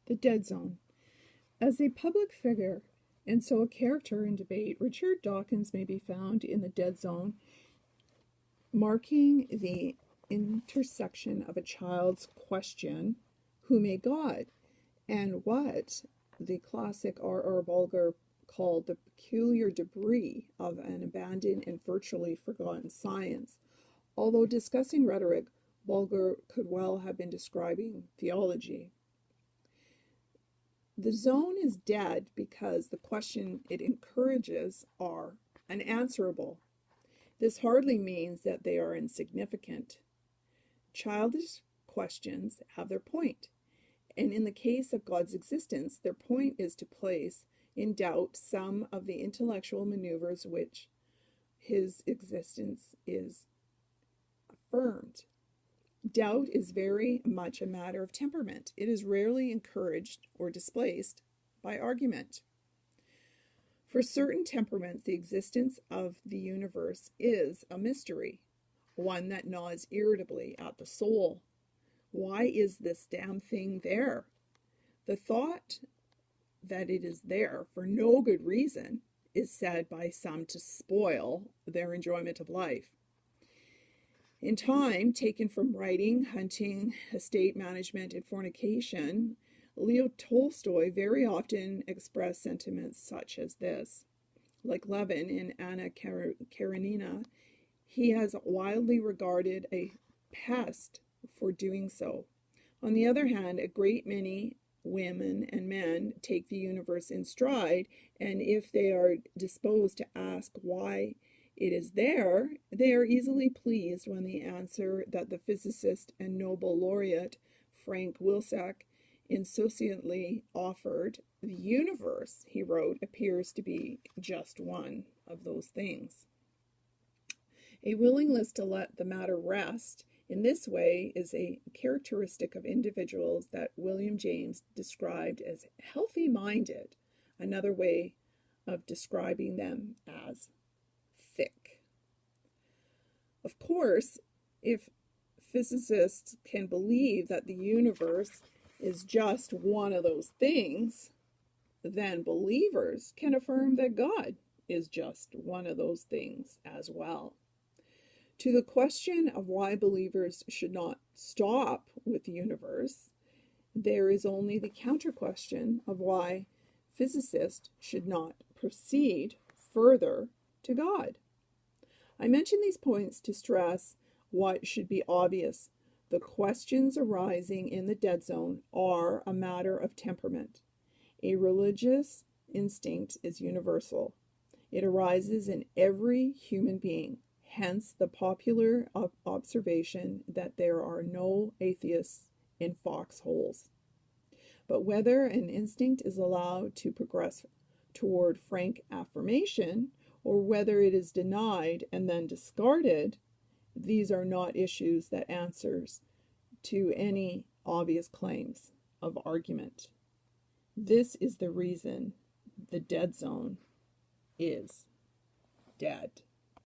The dead zone. As a public figure and so a character in debate, Richard Dawkins may be found in the dead zone, marking the intersection of a child's question, who made God, and what the classic R.R. Bolgar called the peculiar debris of an abandoned and virtually forgotten science. Although discussing rhetoric, Bolgar could well have been describing theology. The zone is dead because the questions it encourages are unanswerable. This hardly means that they are insignificant. Childish questions have their point, and in the case of God's existence, their point is to place in doubt some of the intellectual maneuvers which his existence is affirmed. Doubt is very much a matter of temperament. It is rarely encouraged or displaced by argument. For certain temperaments, the existence of the universe is a mystery, one that gnaws irritably at the soul. Why is this damn thing there? The thought that it is there for no good reason is said by some to spoil their enjoyment of life. In time taken from writing, hunting, estate management, and fornication, Leo Tolstoy very often expressed sentiments such as this. Like Levin in Anna Karenina, he has widely regarded a pest for doing so. On the other hand, a great many women and men take the universe in stride, and if they are disposed to ask why it is there, they are easily pleased when the answer that the physicist and Nobel laureate Frank Wilczek insouciantly offered, the universe, he wrote, appears to be just one of those things. A willingness to let the matter rest in this way is a characteristic of individuals that William James described as healthy-minded, another way of describing them as thick. Of course, if physicists can believe that the universe is just one of those things, then believers can affirm that God is just one of those things as well. To the question of why believers should not stop with the universe, there is only the counter question of why physicists should not proceed further to God. I mention these points to stress what should be obvious. The questions arising in the dead zone are a matter of temperament. A religious instinct is universal. It arises in every human being. Hence the popular observation that there are no atheists in foxholes. But whether an instinct is allowed to progress toward frank affirmation, or whether it is denied and then discarded, these are not issues that answers to any obvious claims of argument. This is the reason the dead zone is dead.